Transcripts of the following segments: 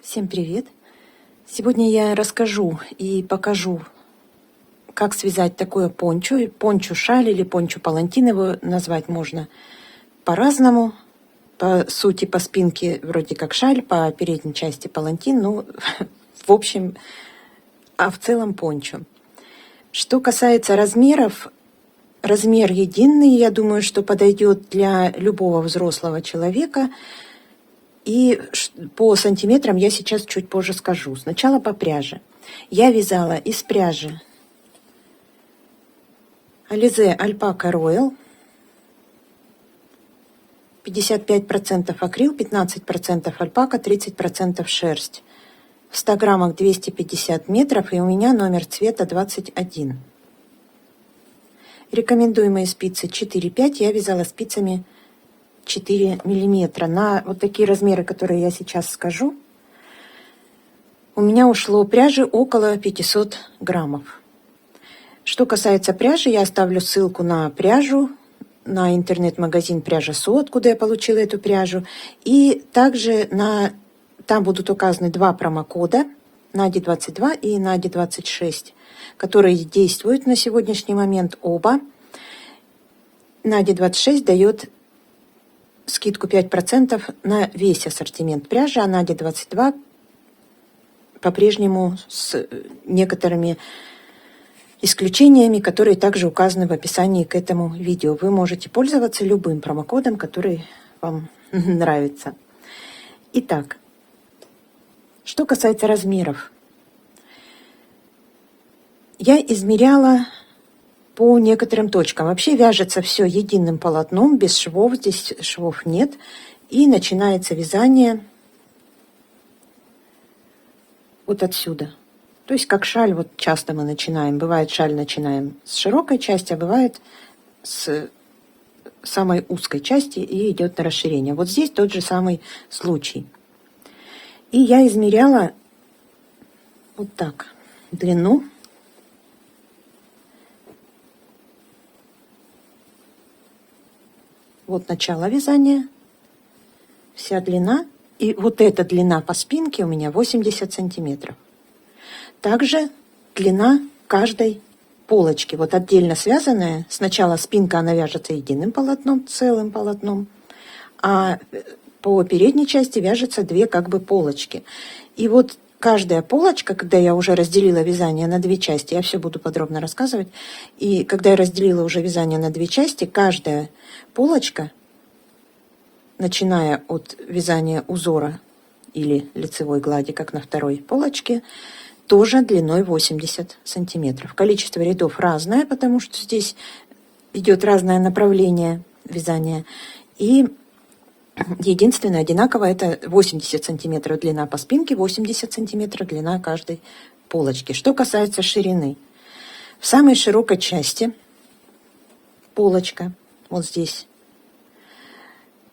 Всем привет! Сегодня я расскажу и покажу, как связать такое пончо. Пончо-шаль или пончо-палантин его назвать можно по-разному. По сути, по спинке вроде как шаль, по передней части палантин, ну, в общем, а в целом пончо. Что касается размеров, размер единый, я думаю, что подойдет для любого взрослого человека. И по сантиметрам я сейчас чуть позже скажу. Сначала по пряже. Я вязала из пряжи Alize Alpaca Royal. 55% акрил, 15% альпака, 30% шерсть. В 100 граммах 250 метров, и у меня номер цвета 21. Рекомендуемые спицы 4-5. Я вязала спицами 4 миллиметра. На вот такие размеры, которые я сейчас скажу, у меня ушло пряжи около 500 граммов. Что касается пряжи, я оставлю ссылку на пряжу, на интернет-магазин Пряжа Со, откуда я получила эту пряжу. И также там будут указаны два промокода, NADI22 и NADI26, которые действуют на сегодняшний момент оба. NADI26 дает скидку 5% на весь ассортимент пряжи, а NADI22 по-прежнему с некоторыми исключениями, которые также указаны в описании к этому видео. Вы можете пользоваться любым промокодом, который вам нравится. Итак, что касается размеров. Я измеряла по некоторым точкам. Вообще вяжется все единым полотном, без швов, здесь швов нет. И начинается вязание вот отсюда. То есть как шаль, вот часто мы начинаем. Бывает шаль начинаем с широкой части, а бывает с самой узкой части и идет на расширение. Вот здесь тот же самый случай. И я измеряла вот так длину. Вот начало вязания, вся длина. И вот эта длина по спинке у меня 80 сантиметров. Также длина каждой полочки. Вот отдельно связанная. Сначала спинка, она вяжется единым полотном, целым полотном. А по передней части вяжется две как бы полочки. И вот каждая полочка, когда я уже разделила вязание на две части, я все буду подробно рассказывать, и когда я разделила уже вязание на две части, каждая полочка, начиная от вязания узора или лицевой глади, как на второй полочке, тоже длиной 80 сантиметров. Количество рядов разное, потому что здесь идет разное направление вязания. И единственное одинаковое — это 80 сантиметров длина по спинке, 80 сантиметров длина каждой полочки. Что касается ширины. В самой широкой части полочка, вот здесь,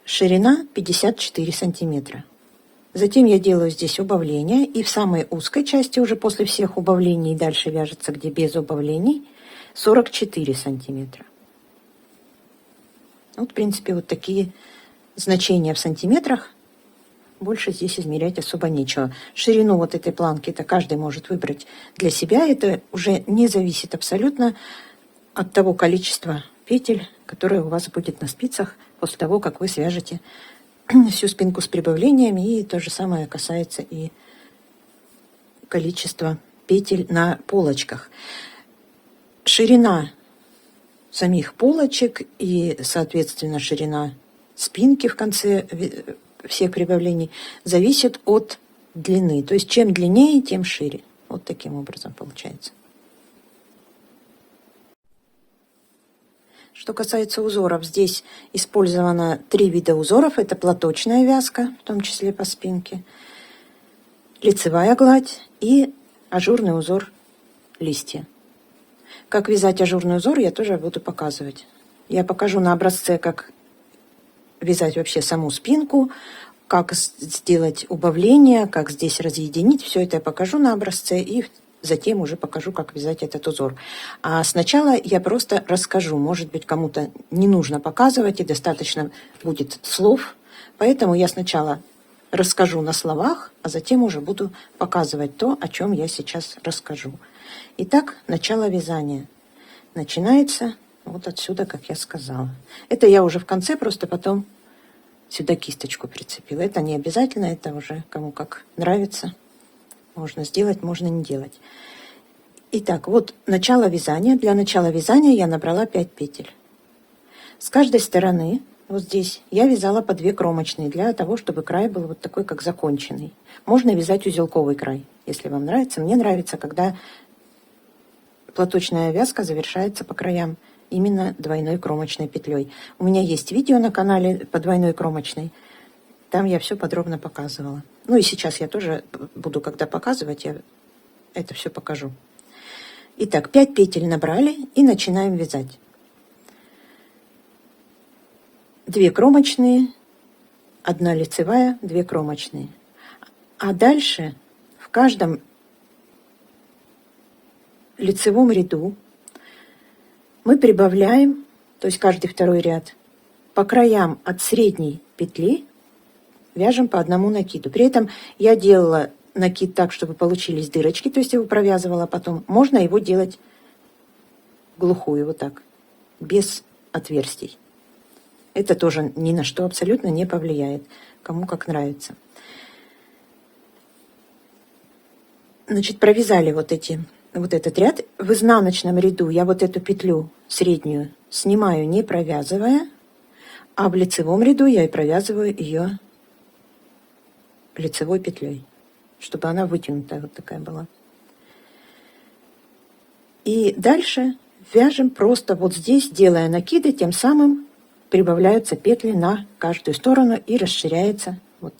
ширина 54 сантиметра. Затем я делаю здесь убавление, и в самой узкой части, уже после всех убавлений, дальше вяжется, где без убавлений, 44 сантиметра. Вот, в принципе, вот такие значения в сантиметрах. Больше здесь измерять особо нечего. Ширину вот этой планки это каждый может выбрать для себя. Это уже не зависит абсолютно от того количества петель, которое у вас будет на спицах после того, как вы свяжете всю спинку с прибавлениями. И то же самое касается и количества петель на полочках. Ширина самих полочек и, соответственно, ширина спинки в конце всех прибавлений зависит от длины. То есть чем длиннее, тем шире. Вот таким образом получается. Что касается узоров, здесь использовано 3 вида узоров. Это платочная вязка, в том числе по спинке, лицевая гладь и ажурный узор листья. Как вязать ажурный узор, я тоже буду показывать. Я покажу на образце, как вязать вообще саму спинку, как сделать убавление, как здесь разъединить. Все это я покажу на образце и затем уже покажу, как вязать этот узор. А сначала я просто расскажу. Может быть, кому-то не нужно показывать, и достаточно будет слов Поэтому я сначала расскажу на словах, а затем уже буду показывать то, о чем я сейчас расскажу. Итак, начало вязания. Начинается вот отсюда, как я сказала. Это я уже в конце просто потом сюда кисточку прицепила. Это не обязательно, это уже кому как нравится. Можно сделать, можно не делать. Итак, вот начало вязания. Для начала вязания я набрала 5 петель. С каждой стороны, вот здесь, я вязала по 2 кромочные, для того, чтобы край был вот такой, как законченный. Можно вязать узелковый край, если вам нравится. Мне нравится, когда платочная вязка завершается по краям именно двойной кромочной петлей. У меня есть видео на канале по двойной кромочной. Там я все подробно показывала. Ну и сейчас я тоже буду, когда показывать, я это все покажу. Итак, 5 петель набрали и начинаем вязать. 2 кромочные, 1 лицевая, 2 кромочные. А дальше в каждом лицевом ряду мы прибавляем, то есть каждый второй ряд, по краям от средней петли вяжем по 1 накиду. При этом я делала накид так, чтобы получились дырочки, то есть его провязывала потом. Можно его делать глухую, вот так, без отверстий. Это тоже ни на что абсолютно не повлияет, кому как нравится. Значит, провязали вот этот ряд. В изнаночном ряду я вот эту петлю среднюю снимаю, не провязывая, а в лицевом ряду я и провязываю ее лицевой петлей, чтобы она вытянутая вот такая была. И дальше вяжем просто вот здесь, делая накиды, тем самым прибавляются петли на каждую сторону и расширяется вот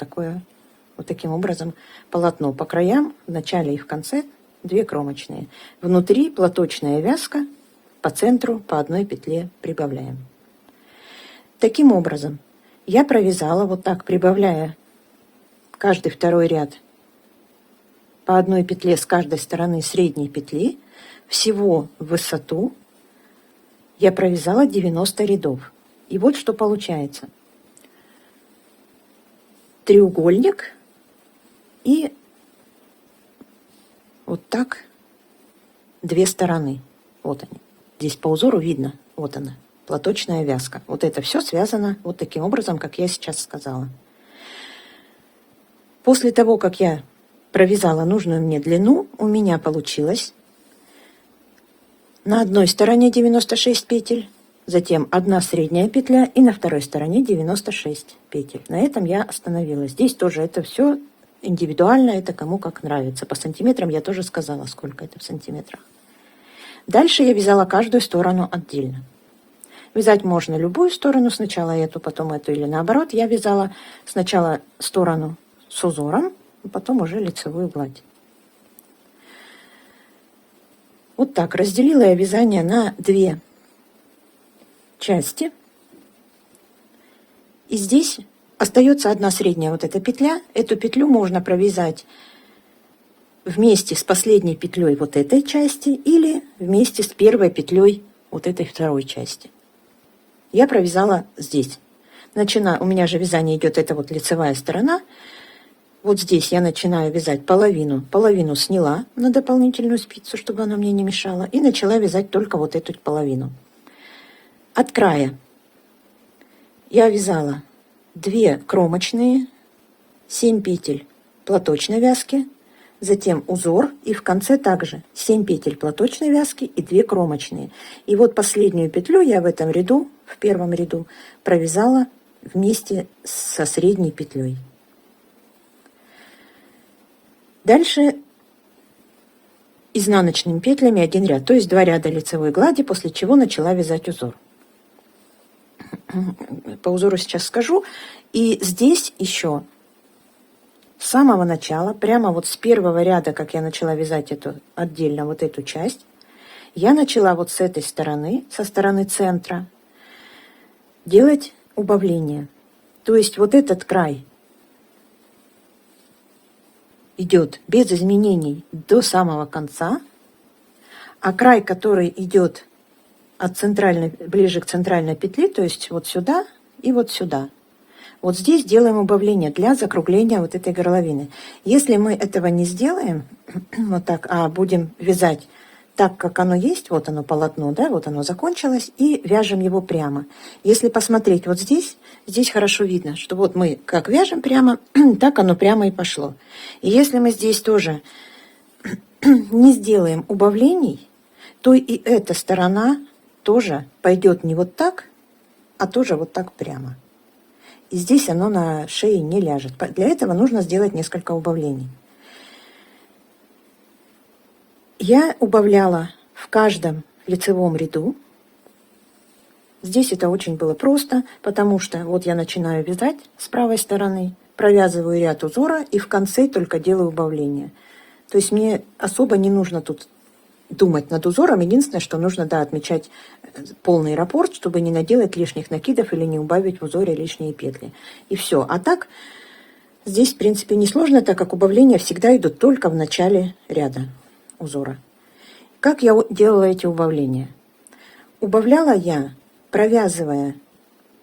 таким образом полотно. По краям, в начале и в конце 2 кромочные. Внутри платочная вязка, по центру по 1 петле прибавляем. Таким образом я провязала вот так, прибавляя каждый второй ряд по 1 петле с каждой стороны средней петли. Всего в высоту я провязала 90 рядов. И вот что получается. Треугольник и вот так 2 стороны. Вот они. Здесь по узору видно. Вот она, платочная вязка. Вот это все связано вот таким образом, как я сейчас сказала. После того, как я провязала нужную мне длину, у меня получилось на одной стороне 96 петель, затем 1 средняя петля и на второй стороне 96 петель. На этом я остановилась. Здесь тоже это все индивидуально, это кому как нравится. По сантиметрам я тоже сказала, сколько это в сантиметрах. Дальше я вязала каждую сторону отдельно. Вязать можно любую сторону, сначала эту, потом эту или наоборот. Я вязала сначала сторону с узором, а потом уже лицевую гладь. Вот так разделила я вязание на 2 части. И здесь остается 1 средняя вот эта петля. Эту петлю можно провязать вместе с последней петлей вот этой части или вместе с первой петлей вот этой второй части. Я провязала здесь. У меня же вязание идет, это вот лицевая сторона. Вот здесь я начинаю вязать половину. Половину сняла на дополнительную спицу, чтобы она мне не мешала. И начала вязать только вот эту половину. От края я вязала 2 кромочные, 7 петель платочной вязки, затем узор, и в конце также 7 петель платочной вязки и 2 кромочные. И вот последнюю петлю я в этом ряду, в первом ряду, провязала вместе со средней петлей. Дальше изнаночными петлями 1 ряд, то есть 2 ряда лицевой глади, после чего начала вязать узор. По узору сейчас скажу. И здесь еще с самого начала, прямо вот с первого ряда, как я начала вязать отдельно вот эту часть, я начала вот с этой стороны, со стороны центра, делать убавление. То есть вот этот край идет без изменений до самого конца, а край, который идет от ближе к центральной петли, то есть вот сюда и вот сюда, Вот здесь делаем убавление для закругления вот этой горловины. Если мы этого не сделаем, вот так, а будем вязать так, как оно есть, вот оно полотно, да, вот оно закончилось, и вяжем его прямо. Если посмотреть вот здесь, здесь хорошо видно, что вот мы как вяжем прямо, так оно прямо и пошло. И если мы здесь тоже не сделаем убавлений, то и эта сторона тоже пойдет не вот так, а тоже вот так прямо. И здесь оно на шее не ляжет. Для этого нужно сделать несколько убавлений. Я убавляла в каждом лицевом ряду. Здесь это очень было просто, потому что вот я начинаю вязать с правой стороны, провязываю ряд узора и в конце только делаю убавление. То есть мне особо не нужно тут думать над узором. Единственное, что нужно, да, отмечать полный раппорт, чтобы не наделать лишних накидов или не убавить в узоре лишние петли. И все. А так, здесь, в принципе, не сложно, так как убавления всегда идут только в начале ряда узора. Как я делала эти убавления? Убавляла я, провязывая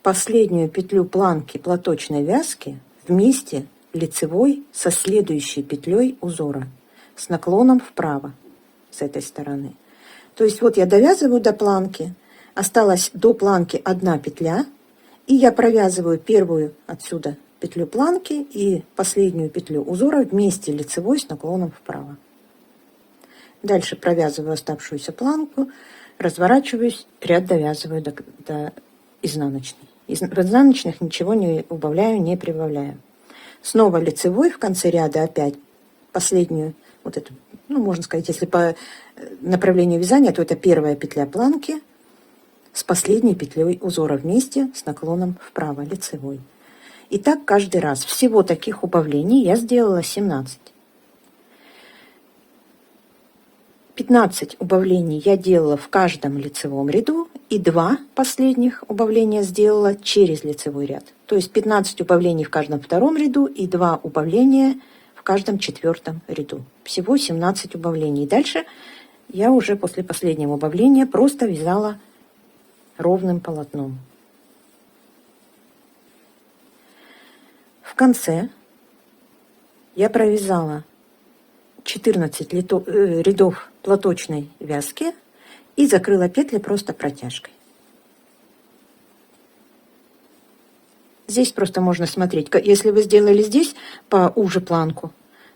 последнюю петлю планки платочной вязки вместе лицевой со следующей петлей узора с наклоном вправо с этой стороны. То есть вот я довязываю до планки, осталась до планки одна петля, и я провязываю первую отсюда петлю планки и последнюю петлю узора вместе лицевой с наклоном вправо. Дальше провязываю оставшуюся планку, разворачиваюсь, ряд довязываю до изнаночной. В изнаночных ничего не убавляю, не прибавляю. Снова лицевой в конце ряда опять последнюю, вот эту, ну, можно сказать, если по направлению вязания, то это первая петля планки с последней петлей узора вместе с наклоном вправо, лицевой. И так каждый раз. Всего таких убавлений я сделала 17. 15 убавлений я делала в каждом лицевом ряду, и 2 последних убавления сделала через лицевой ряд. То есть 15 убавлений в каждом втором ряду и 2 убавления в каждом четвертом ряду. Всего 17 убавлений. Дальше я уже после последнего убавления просто вязала ровным полотном. В конце я провязала 14 рядов платочной вязки и закрыла петли просто протяжкой. Здесь просто можно смотреть. Если вы сделали здесь поуже планку,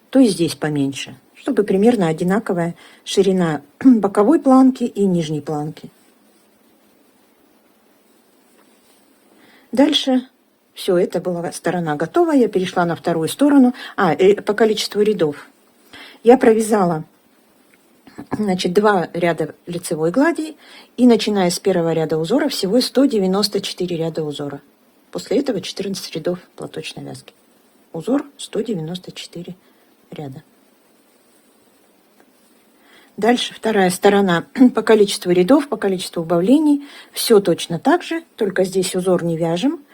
то и здесь поменьше, чтобы примерно одинаковая ширина боковой планки и нижней планки. Дальше все, это была сторона готова. Я перешла на вторую сторону. По количеству рядов. Я провязала, значит, 2 ряда лицевой глади, и начиная с первого ряда узора всего 194 ряда узора. После этого 14 рядов платочной вязки. Узор 194 ряда. Дальше вторая сторона по количеству рядов, по количеству убавлений. Все точно так же, только здесь узор не вяжем,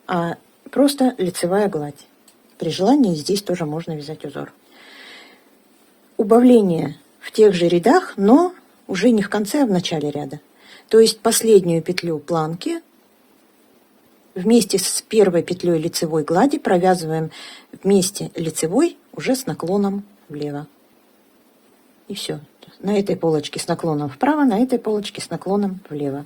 а просто лицевая гладь. При желании здесь тоже можно вязать узор. Убавление в тех же рядах, но уже не в конце, а в начале ряда. То есть последнюю петлю планки вместе с первой петлей лицевой глади провязываем вместе лицевой уже с наклоном влево. И все. На этой полочке с наклоном вправо, на этой полочке с наклоном влево.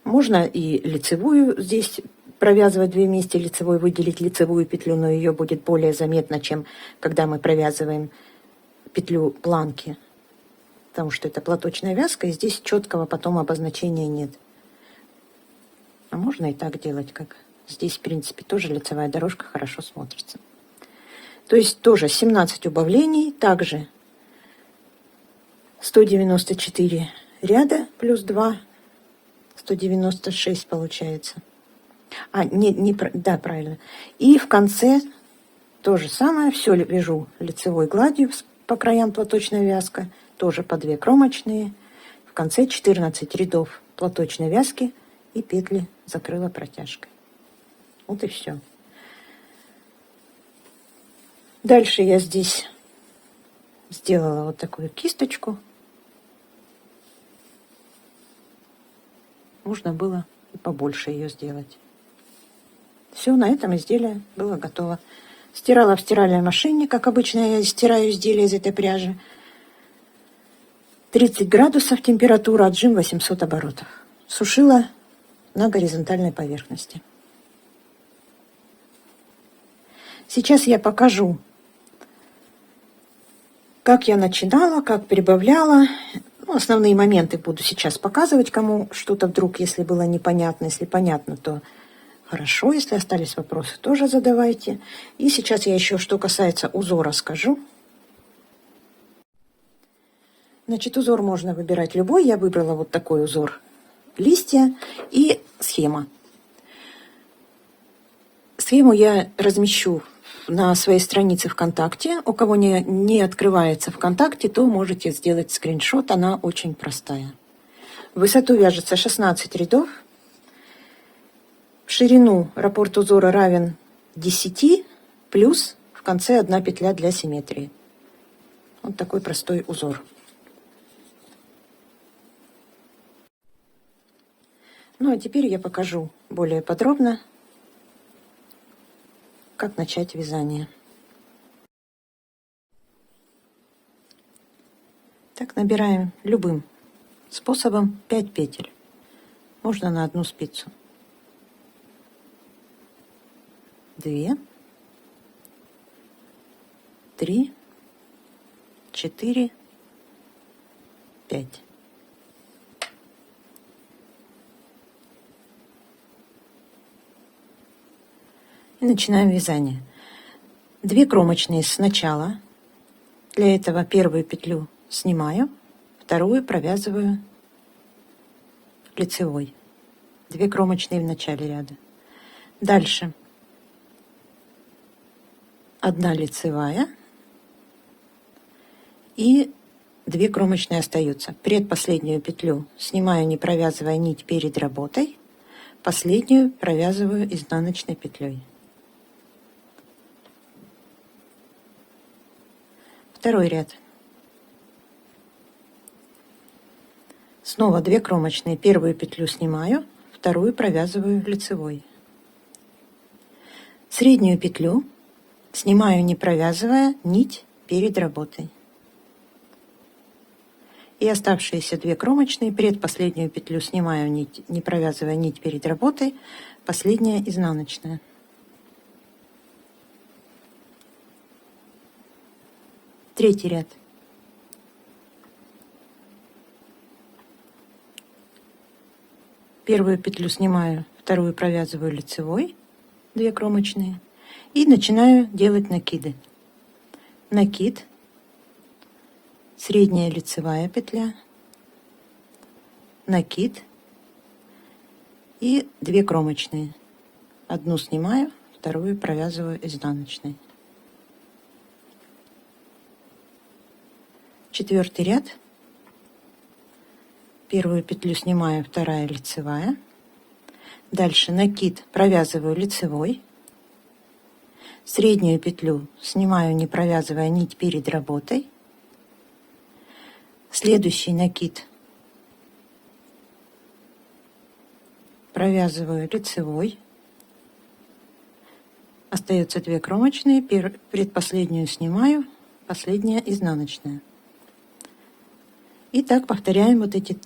Можно и лицевую здесь провязывать 2 вместе лицевой, выделить лицевую петлю, но ее будет более заметно, чем когда мы провязываем петлю планки, потому что это платочная вязка, и здесь четкого потом обозначения нет. А можно и так делать, как здесь, в принципе, тоже лицевая дорожка хорошо смотрится. То есть тоже 17 убавлений, также 194 ряда плюс 2, 196 получается. Да, правильно. И в конце то же самое, все вяжу лицевой гладью по краям платочная вязка, тоже по 2 кромочные. В конце 14 рядов платочной вязки и петли закрыла протяжкой. Вот и все. Дальше я здесь сделала вот такую кисточку. Можно было и побольше ее сделать. Все, на этом изделие было готово. Стирала в стиральной машине, как обычно я стираю изделия из этой пряжи. 30 градусов температура, отжим 800 оборотов. Сушила на горизонтальной поверхности. Сейчас я покажу, как я начинала, как прибавляла. Ну, основные моменты буду сейчас показывать, кому что-то вдруг, если было непонятно. Если понятно, то хорошо. Если остались вопросы, тоже задавайте. И сейчас я еще, что касается узора, скажу. Значит, узор можно выбирать любой. Я выбрала вот такой узор. Листья и схема. Схему я размещу на своей странице ВКонтакте. У кого не открывается ВКонтакте, то можете сделать скриншот. Она очень простая. В высоту вяжется 16 рядов. В ширину раппорт узора равен 10, плюс в конце 1 петля для симметрии. Вот такой простой узор. Ну а теперь я покажу более подробно, как начать вязание. Так, набираем любым способом 5 петель. Можно на одну спицу. 2, 3, 4, 5. И начинаем вязание. 2 кромочные сначала. Для этого первую петлю снимаю, вторую провязываю лицевой. 2 кромочные в начале ряда. Дальше 1 лицевая и 2 кромочные остаются. Предпоследнюю петлю снимаю, не провязывая нить перед работой. Последнюю провязываю изнаночной петлей. Второй ряд. Снова 2 кромочные. Первую петлю снимаю, вторую провязываю лицевой. Среднюю петлю снимаю, не провязывая нить перед работой. И оставшиеся 2 кромочные, предпоследнюю петлю снимаю, не провязывая нить перед работой, последняя изнаночная. Третий ряд. Первую петлю снимаю, вторую провязываю лицевой, 2 кромочные, и начинаю делать накиды. Накид, средняя лицевая петля, накид и 2 кромочные. Одну снимаю, вторую провязываю изнаночной. Четвертый ряд. Первую петлю снимаю, вторая лицевая. Дальше накид провязываю лицевой. Среднюю петлю снимаю, не провязывая нить перед работой. Следующий накид провязываю лицевой. Остается 2 кромочные, предпоследнюю снимаю, последняя изнаночная. И так повторяем вот эти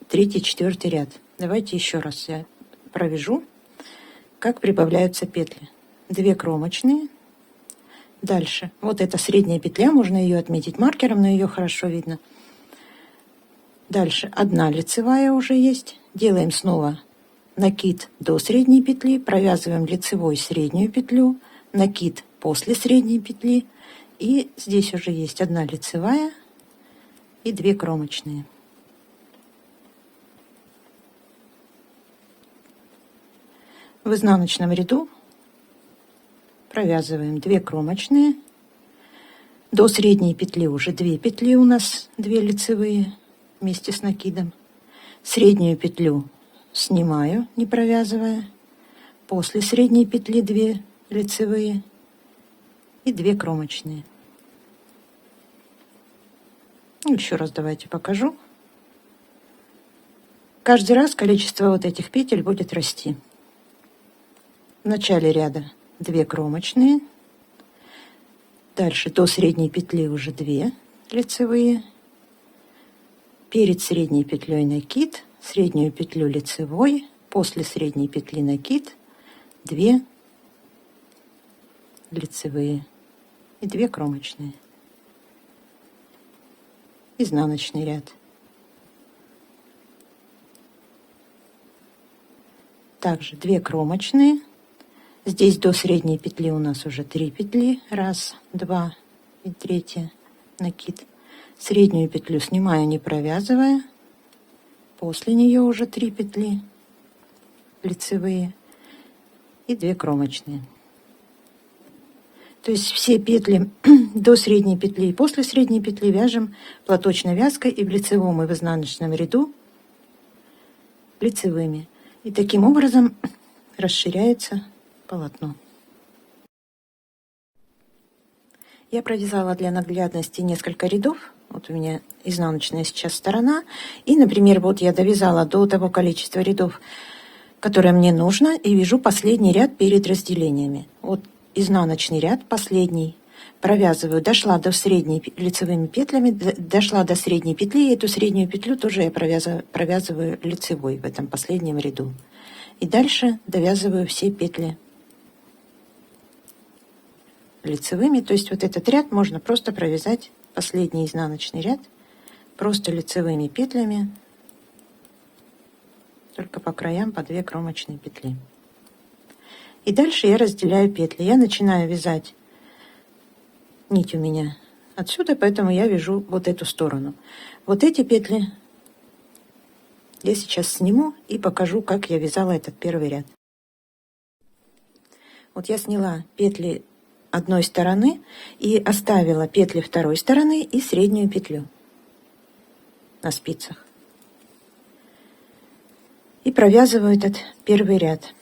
3-4 ряд. Давайте еще раз я провяжу, как прибавляются петли. 2 кромочные. Дальше. Вот эта средняя петля, можно ее отметить маркером, но ее хорошо видно. Дальше 1 лицевая уже есть. Делаем снова накид до средней петли, провязываем лицевой среднюю петлю, накид после средней петли. И здесь уже есть 1 лицевая и 2 кромочные. В изнаночном ряду провязываем 2 кромочные. До средней петли уже 2 петли у нас, 2 лицевые вместе с накидом. Среднюю петлю снимаю, не провязывая. После средней петли 2 лицевые и 2 кромочные. Еще раз давайте покажу. Каждый раз количество вот этих петель будет расти. начале ряда 2 кромочные, дальше до средней петли уже 2 лицевые, перед средней петлей накид, среднюю петлю лицевой, после средней петли накид, 2 лицевые и 2 кромочные. Изнаночный ряд. Также 2 кромочные. Здесь до средней петли у нас уже 3 петли. 1, 2 и 3 накид. Среднюю петлю снимаю, не провязывая. После нее уже 3 петли лицевые и 2 кромочные. То есть все петли до средней петли и после средней петли вяжем платочной вязкой и в лицевом и в изнаночном ряду лицевыми. И таким образом расширяется полотно. Я провязала для наглядности несколько рядов. Вот у меня изнаночная сейчас сторона. И, например, вот я довязала до того количества рядов, которое мне нужно, и вяжу последний ряд перед разделениями. Вот изнаночный ряд, последний, провязываю, дошла до средней лицевыми петлями, дошла до средней петли, и эту среднюю петлю тоже я провязываю лицевой в этом последнем ряду. И дальше довязываю все петли лицевыми, то есть вот этот ряд можно просто провязать, последний изнаночный ряд, просто лицевыми петлями, только по краям по 2 кромочные петли. И дальше я разделяю петли. Я начинаю вязать, нить у меня отсюда, поэтому я вяжу вот эту сторону. Вот эти петли я сейчас сниму и покажу, как я вязала этот первый ряд. Вот я сняла петли одной стороны и оставила петли второй стороны и среднюю петлю на спицах. И провязываю этот первый ряд.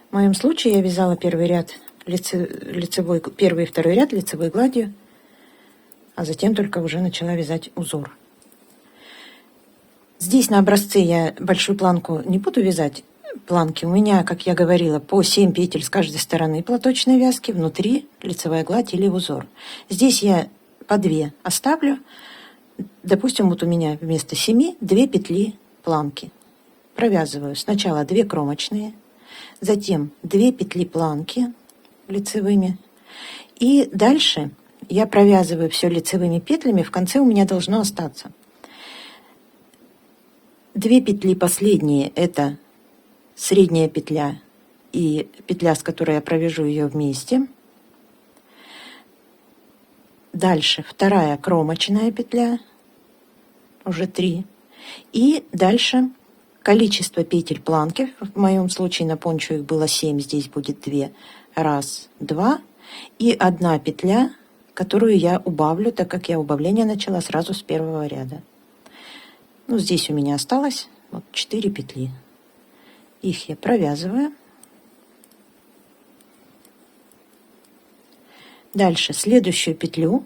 В моем случае я вязала первый ряд лицевой, первый и второй ряд лицевой гладью, а затем только уже начала вязать узор. Здесь на образце я большую планку не буду вязать. Планки у меня, как я говорила, по 7 петель с каждой стороны платочной вязки, внутри лицевая гладь или узор. Здесь я по 2 оставлю. Допустим, вот у меня вместо 7 2 петли планки. Провязываю сначала 2 кромочные, затем 2 петли планки лицевыми. И дальше я провязываю все лицевыми петлями. В конце у меня должно остаться 2 петли последние, это средняя петля и петля, с которой я провяжу ее вместе. Дальше вторая кромочная петля, уже 3. И дальше количество петель планки, в моем случае на пончо их было 7, здесь будет 2. 1, 2 и 1 петля, которую я убавлю, так как я убавление начала сразу с первого ряда. Ну, здесь у меня осталось вот 4 петли. Их я провязываю. Дальше следующую петлю,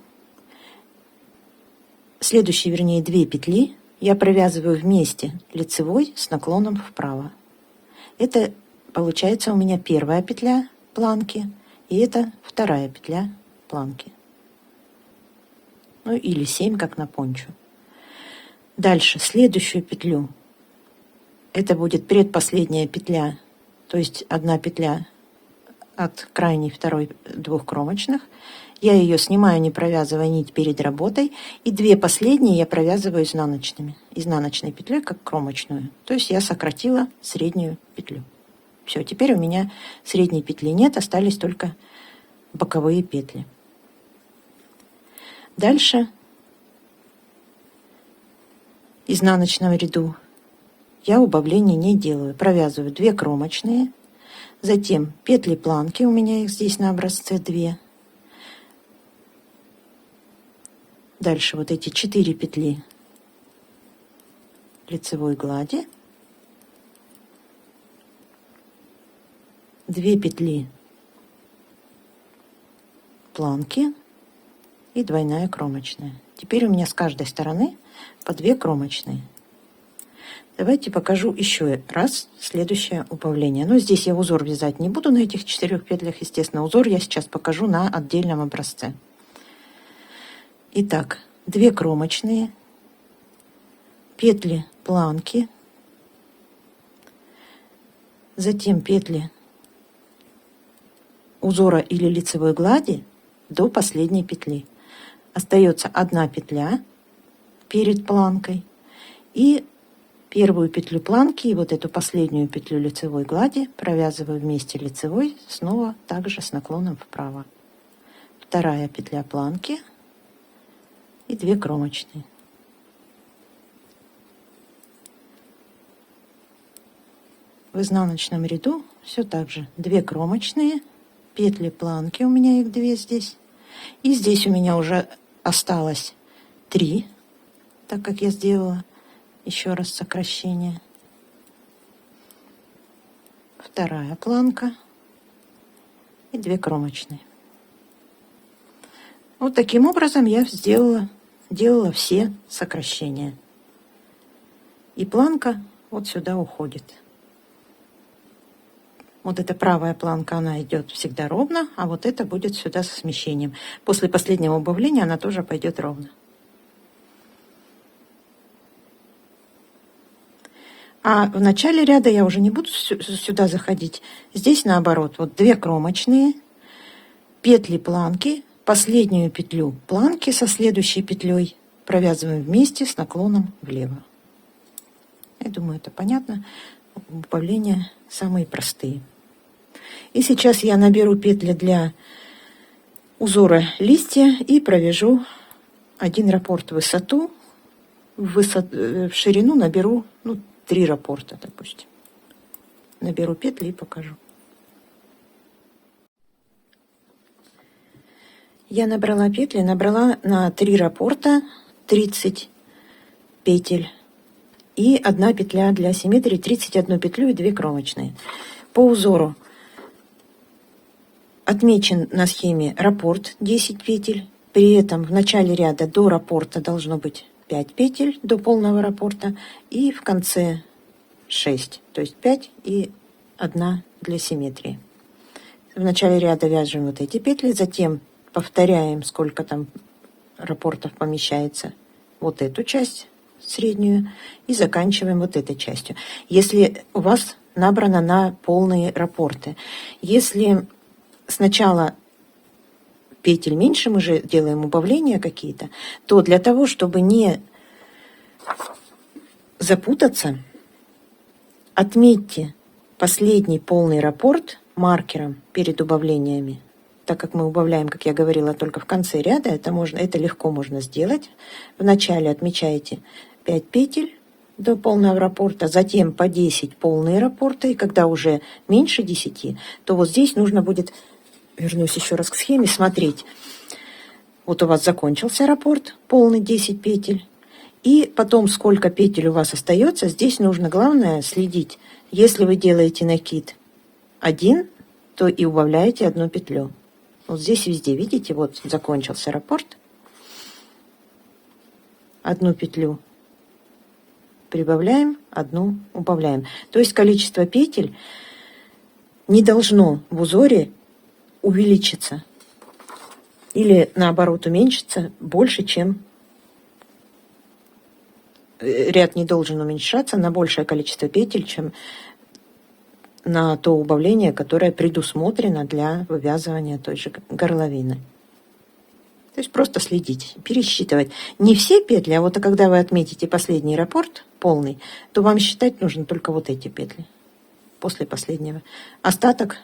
вернее 2 петли я провязываю вместе лицевой с наклоном вправо. Это получается у меня первая петля планки, и это вторая петля планки. Ну или 7, как на пончо. Дальше следующую петлю, это будет предпоследняя петля, то есть 1 петля от крайней второй 2 кромочных. Я ее снимаю, не провязывая нить перед работой, и 2 последние я провязываю изнаночной петлей, как кромочную. То есть я сократила среднюю петлю. Все, теперь у меня средней петли нет, остались только боковые петли. Дальше изнаночном ряду я убавления не делаю. Провязываю 2 кромочные, затем петли планки, у меня их здесь на образце 2. Дальше вот эти 4 петли лицевой глади, 2 петли планки и двойная кромочная. Теперь у меня с каждой стороны по 2 кромочные. Давайте покажу еще раз следующее убавление. Но здесь я узор вязать не буду на этих 4 петлях, естественно. Узор я сейчас покажу на отдельном образце. Итак, 2 кромочные, петли планки, затем петли узора или лицевой глади до последней петли. Остается 1 петля перед планкой и первую петлю планки и вот эту последнюю петлю лицевой глади провязываю вместе лицевой, снова также с наклоном вправо. 2 петля планки и 2 кромочные. В изнаночном ряду все так же 2 кромочные, петли планки, у меня их 2 здесь. И здесь у меня уже осталось 3, так как я сделала еще раз сокращение. 2 планка и 2 кромочные. Вот таким образом я делала все сокращения. И планка вот сюда уходит. Вот эта правая планка, она идет всегда ровно, а вот это будет сюда со смещением. После последнего убавления она тоже пойдет ровно. А в начале ряда я уже не буду сюда заходить. Здесь наоборот, вот 2 кромочные, петли планки, последнюю петлю планки со следующей петлей провязываем вместе с наклоном влево. Я думаю, это понятно. Убавления самые простые. И сейчас я наберу петли для узора листья и провяжу 1 раппорт в высоту. В ширину наберу 3 раппорта, допустим. Наберу петли и покажу. Я набрала петли, набрала на 3 раппорта 30 петель и 1 петля для симметрии, 31 петлю и 2 кромочные. По узору отмечен на схеме раппорт 10 петель. При этом в начале ряда до раппорта должно быть 5 петель до полного раппорта и в конце 6, то есть 5 и 1 для симметрии. В начале ряда вяжем вот эти петли, затем повторяем, сколько там раппортов помещается, вот эту часть среднюю, и заканчиваем вот этой частью. Если у вас набрано на полные раппорты. Если сначала петель меньше, мы же делаем убавления какие-то, то для того, чтобы не запутаться, отметьте последний полный раппорт маркером перед убавлениями. Так как мы убавляем, как я говорила, только в конце ряда, это легко можно сделать. Вначале отмечаете 5 петель до полного раппорта, затем по 10 полные раппорты, и когда уже меньше 10, то вот здесь нужно будет, вернусь еще раз к схеме, смотреть. Вот у вас закончился раппорт, полный 10 петель, и потом сколько петель у вас остается, здесь нужно, главное, следить. Если вы делаете накид 1, то и убавляете 1 петлю. Вот здесь везде, видите, вот закончился раппорт, 1 петлю прибавляем, 1 убавляем. То есть количество петель не должно в узоре увеличиться или наоборот уменьшиться больше, чем ряд не должен уменьшаться на большее количество петель, чем на то убавление, которое предусмотрено для вывязывания той же горловины. То есть просто следить, пересчитывать. Не все петли, а вот когда вы отметите последний раппорт полный, то вам считать нужно только вот эти петли после последнего. Остаток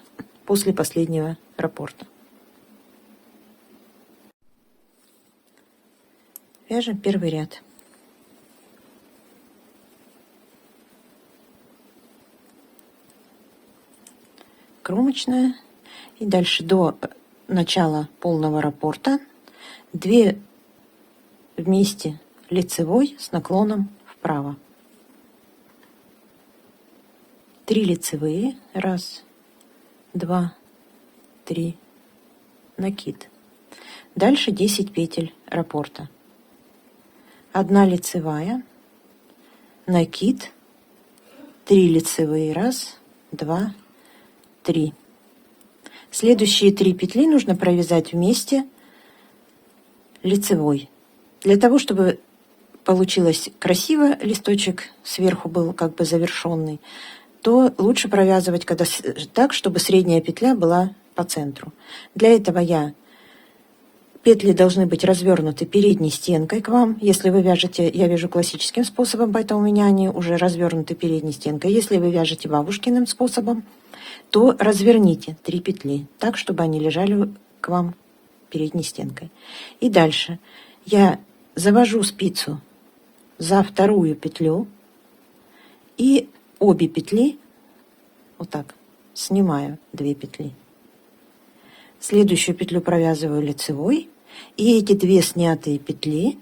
после последнего раппорта. Вяжем первый ряд. Кромочная. И дальше до начала полного раппорта 2 вместе лицевой с наклоном вправо. 3 лицевые. 1, 2, 3. Накид. Дальше 10 петель раппорта. 1 лицевая. Накид. 3 лицевые, 1, 2, 3. Следующие 3 петли нужно провязать вместе лицевой. Для того, чтобы получилось красиво, листочек сверху был как бы завершенный, то лучше провязывать так, чтобы средняя петля была по центру. Для этого петли должны быть развернуты передней стенкой к вам. Если вы вяжете, я вяжу классическим способом, поэтому у меня они уже развернуты передней стенкой. Если вы вяжете бабушкиным способом, то разверните 3 петли так, чтобы они лежали к вам передней стенкой. И дальше я завожу спицу за вторую петлю и обе петли вот так снимаю 2 петли. Следующую петлю провязываю лицевой, и эти 2 снятые петли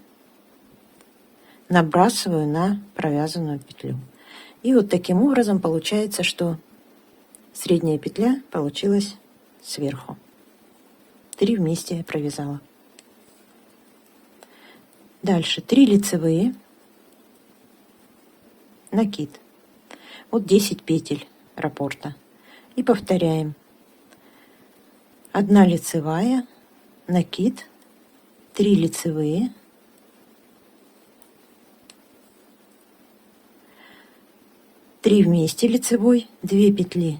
набрасываю на провязанную петлю. И вот таким образом получается, что средняя петля получилась сверху. 3 вместе я провязала. Дальше 3 лицевые, накид. Вот 10 петель раппорта. И повторяем. 1 лицевая, накид, 3 лицевые, 3 вместе лицевой, 2 петли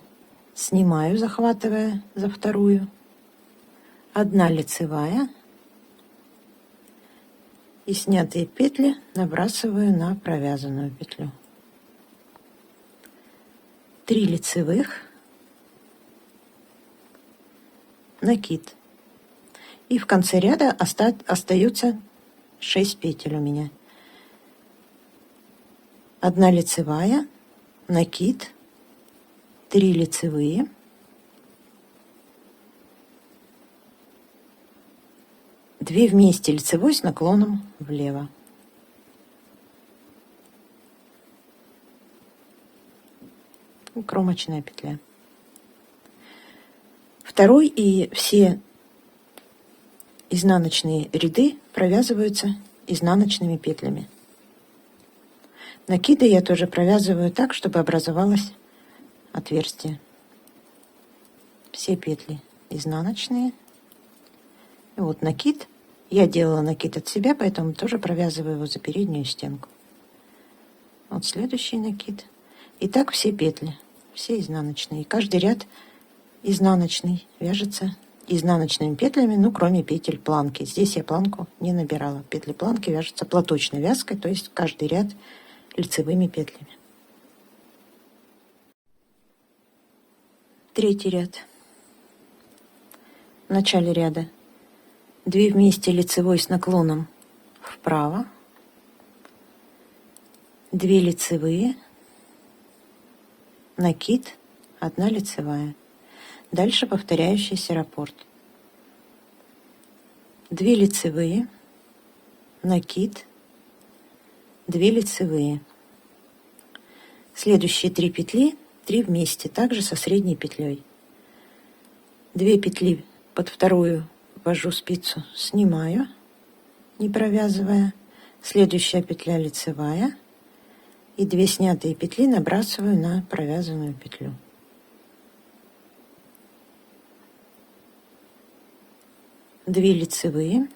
снимаю, захватывая за вторую, 1 лицевая и снятые петли набрасываю на провязанную петлю. 3 лицевых, накид. И в конце ряда остается 6 петель у меня. 1 лицевая, накид, 3 лицевые, 2 вместе лицевой с наклоном влево. И кромочная петля. Второй и все изнаночные ряды провязываются изнаночными петлями. Накиды я тоже провязываю так, чтобы образовалось отверстие. Все петли изнаночные. И вот накид. Я делала накид от себя, поэтому тоже провязываю его за переднюю стенку. Вот следующий накид. И так все петли, все изнаночные. И каждый ряд изнаночный вяжется изнаночными петлями, ну, кроме петель планки. Здесь я планку не набирала. Петли планки вяжутся платочной вязкой, то есть каждый ряд лицевыми петлями. Третий ряд. В начале ряда 2 вместе лицевой с наклоном вправо, 2 лицевые, накид, 1 лицевая. Дальше повторяющийся раппорт. 2 лицевые, накид, 2 лицевые. Следующие 3 петли 3 вместе, также со средней петлей. 2 петли под вторую ввожу спицу, снимаю, не провязывая. Следующая петля лицевая. И 2 снятые петли набрасываю на провязанную петлю. Две лицевые,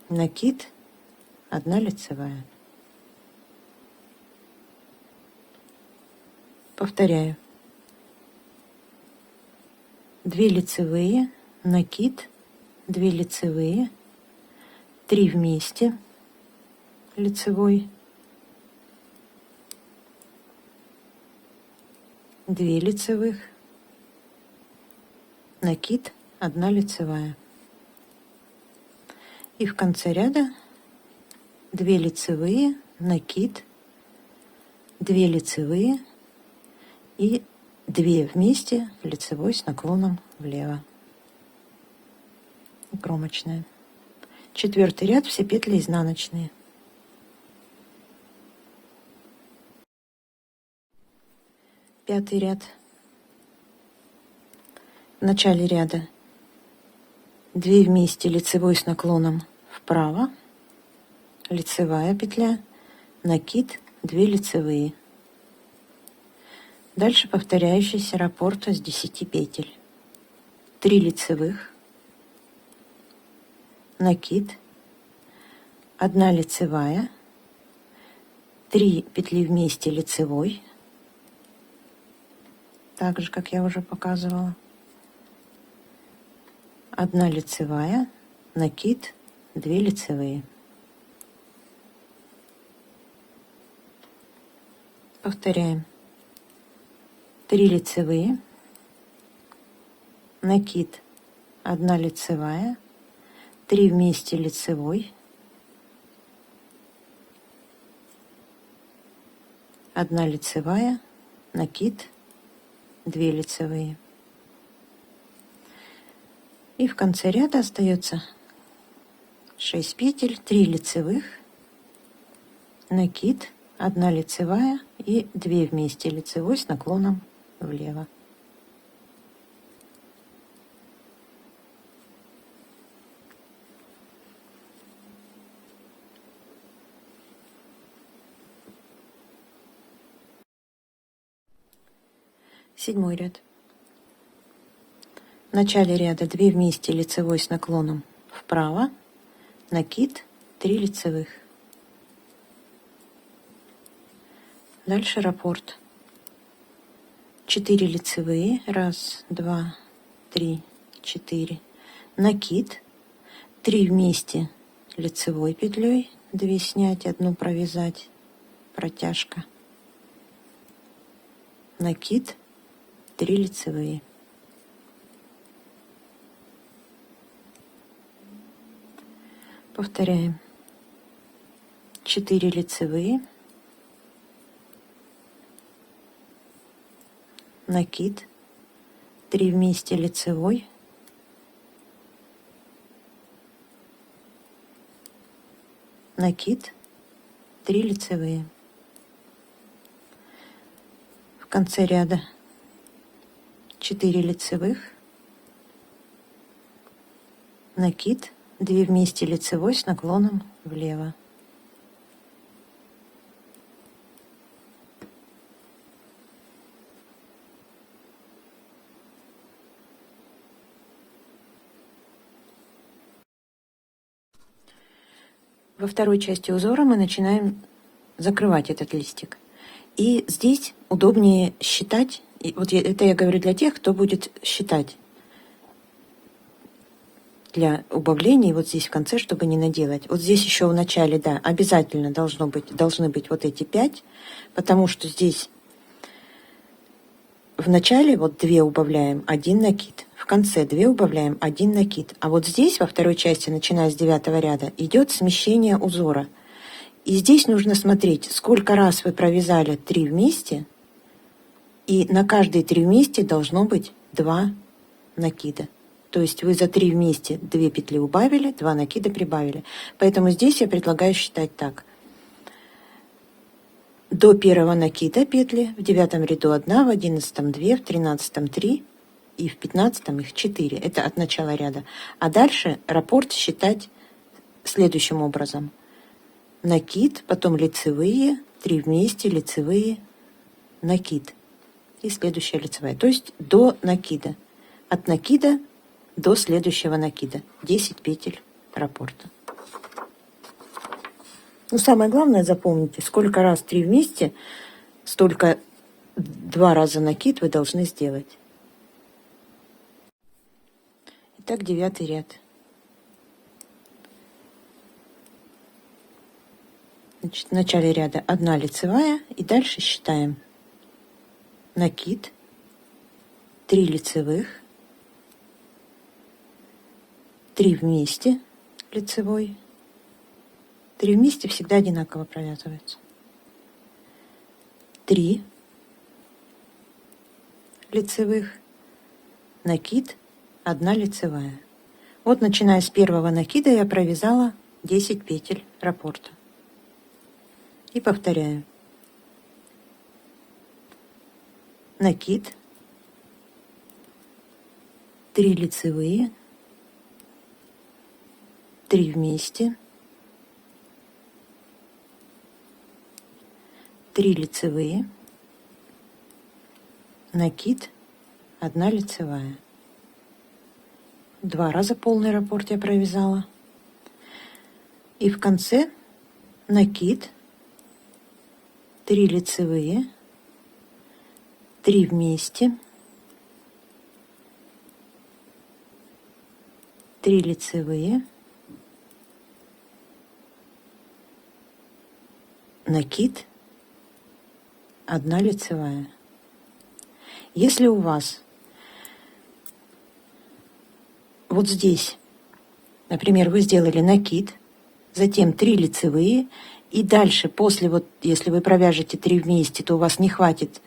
накид, 1 лицевая. Повторяю. 2 лицевые, накид, 2 лицевые, 3 вместе лицевой, 2 лицевых, накид, 1 лицевая. И в конце ряда 2 лицевые, накид, 2 лицевые и 2 вместе лицевой с наклоном влево. И кромочная. 4-й ряд, все петли изнаночные. Пятый ряд. В начале ряда 2 вместе лицевой с наклоном вправо, лицевая петля, накид, 2 лицевые, Дальше повторяющийся раппорт из 10 петель. 3 лицевых, накид, 1 лицевая, 3 петли вместе лицевой, так же, как я уже показывала, 1 лицевая, накид, 2 лицевые. Повторяем. 3 лицевые, накид, 1 лицевая, 3 вместе лицевой, 1 лицевая, накид, 2 лицевые. И в конце ряда остается 6 петель, 3 лицевых, накид, 1 лицевая и 2 вместе лицевой с наклоном влево. Седьмой ряд. В начале ряда 2 вместе лицевой с наклоном вправо, накид, 3 лицевых. Дальше раппорт. 4 лицевые, 1, 2, 3, 4, накид, 3 вместе лицевой петлей, 2 снять, 1 провязать, протяжка, накид, 3 лицевые. Повторяем. 4 лицевые, накид, 3 вместе лицевой, накид, 3 лицевые. В конце ряда 4 лицевых, накид, 2 вместе лицевой с наклоном влево. Во второй части узора мы начинаем закрывать этот листик. И здесь удобнее считать. И вот это я говорю для тех, кто будет считать для убавлений вот здесь в конце, чтобы не наделать. Вот здесь еще в начале, да, обязательно должны быть вот эти 5, потому что здесь в начале вот 2 убавляем, 1 накид. В конце 2 убавляем, 1 накид. А вот здесь, во второй части, начиная с 9 ряда, идет смещение узора. И здесь нужно смотреть, сколько раз вы провязали 3 вместе, и на каждые 3 вместе должно быть 2 накида. То есть вы за 3 вместе 2 петли убавили, 2 накида прибавили. Поэтому здесь я предлагаю считать так. До первого накида петли в 9 ряду 1, в 11 2, в 13 3 и в 15 их 4. Это от начала ряда. А дальше раппорт считать следующим образом. Накид, потом лицевые, 3 вместе, лицевые, накид. И следующая лицевая. То есть до накида. От накида до следующего накида. 10 петель раппорта. Ну, самое главное, запомните, сколько раз 3 вместе, столько 2 раза накид вы должны сделать. Итак, 9 ряд. Значит, в начале ряда 1 лицевая, и дальше считаем. Накид, 3 лицевых, 3 вместе лицевой. 3 вместе всегда одинаково провязываются. 3 лицевых, накид, 1 лицевая. Вот начиная с первого накида я провязала 10 петель раппорта. И повторяю. Накид, 3 лицевые, 3 вместе, 3 лицевые, накид, 1 лицевая. 2 раза полный раппорт я провязала. И в конце накид, 3 лицевые, 3 вместе, 3 лицевые, накид, 1 лицевая. Если у вас вот здесь, например, вы сделали накид, затем 3 лицевые, и дальше, после вот, если вы провяжете 3 вместе, то у вас не хватит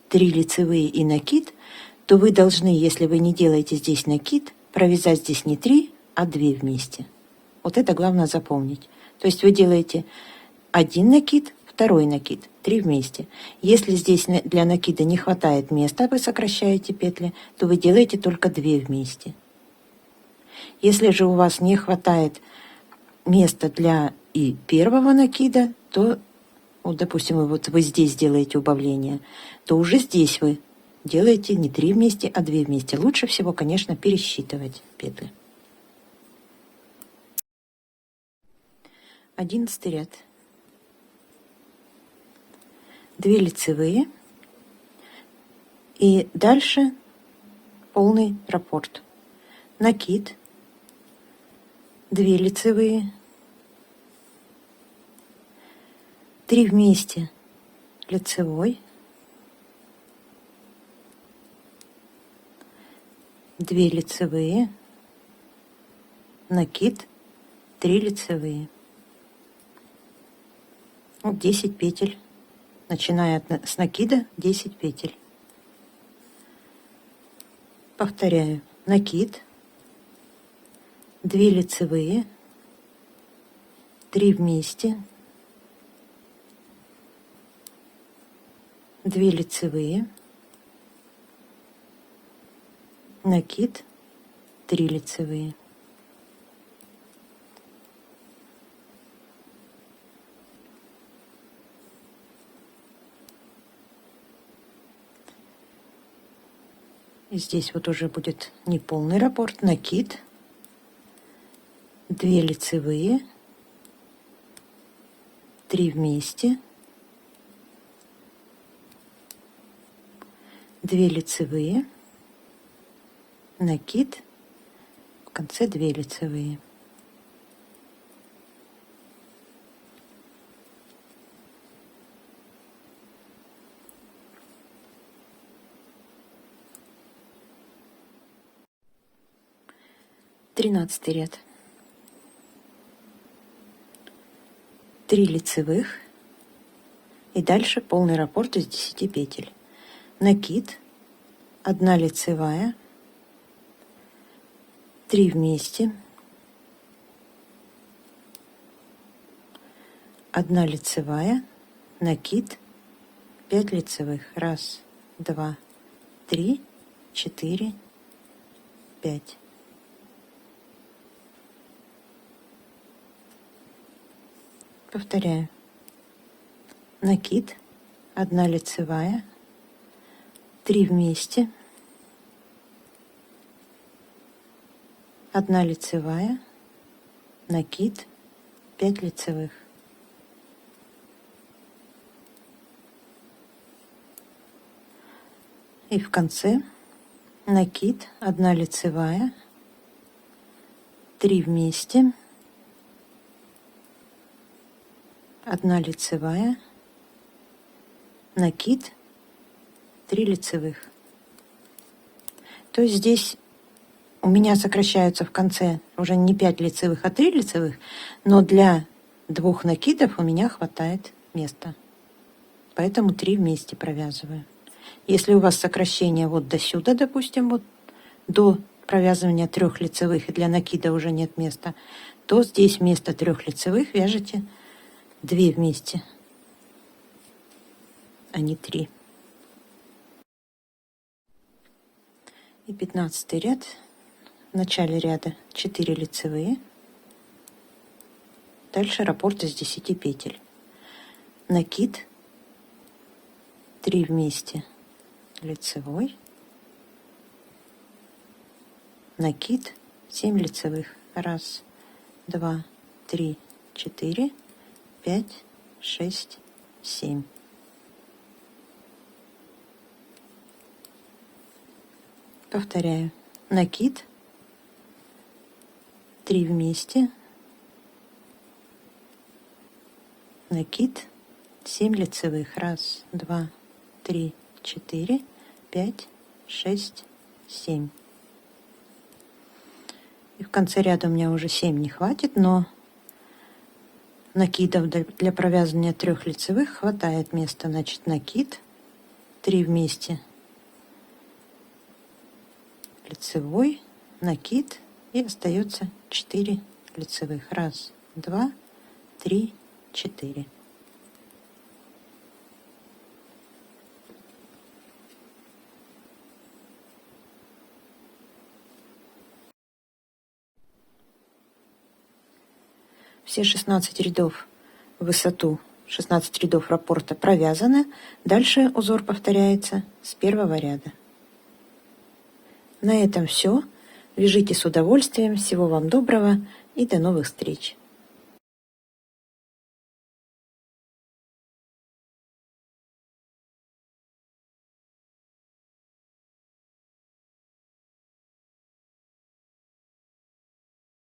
3 лицевые и накид, то вы должны, если вы не делаете здесь накид, провязать здесь не 3, а 2 вместе. Вот это главное запомнить. То есть вы делаете 1 накид, 2 накид, 3 вместе. Если здесь для накида не хватает места, вы сокращаете петли, то вы делаете только 2 вместе. Если же у вас не хватает места для и первого накида, то, вот, допустим, вы здесь делаете убавление, то уже здесь вы делаете не 3 вместе, а 2 вместе. Лучше всего, конечно, пересчитывать петли. 11 ряд. 2 лицевые, и дальше полный раппорт. Накид, 2 лицевые, 3 вместе лицевой, 2 лицевые, накид, 3 лицевые. Вот 10 петель. Начиная с накида 10 петель. Повторяю. Накид, 2 лицевые, 3 вместе, 2 лицевые, накид, 3 лицевые. И здесь вот уже будет неполный раппорт. Накид, 2 лицевые, 3 вместе, 2 лицевые, накид, в конце 2 лицевые. Тринадцатый ряд. 3 лицевых, и дальше полный раппорт из 10 петель. Накид, 1 лицевая, 3 вместе, 1 лицевая, накид, 5 лицевых. 1, 2, 3, 4, 5. Повторяю. Накид, 1 лицевая, 3 вместе, 1 лицевая, накид, 5 лицевых. И в конце накид, 1 лицевая, 3 вместе, 1 лицевая, накид, 3 лицевых. То есть здесь у меня сокращаются в конце уже не 5 лицевых, а 3 лицевых, но для 2 накидов у меня хватает места. Поэтому 3 вместе провязываю. Если у вас сокращение вот до сюда, допустим, вот до провязывания 3 лицевых, и для накида уже нет места, то здесь вместо 3 лицевых вяжете 2 вместе, а не 3. И 15 ряд. В начале ряда 4 лицевые. Дальше раппорт из 10 петель. Накид, 3 вместе, лицевой, накид, 7 лицевых. Раз, два, три, 4, 5, 6, 7. Повторяю. Накид, 3 вместе, накид, 7 лицевых. Раз, два, три, 4, 5, 6, 7. И в конце ряда у меня уже 7 не хватит, но накидов для провязывания 3 лицевых хватает места. Значит, накид, 3 вместе, лицевой, накид, и остается 4 лицевых. Раз, два, три, 4. Все 16 рядов в высоту, 16 рядов раппорта провязаны. Дальше узор повторяется с первого ряда. На этом все. Вяжите с удовольствием. Всего вам доброго и до новых встреч!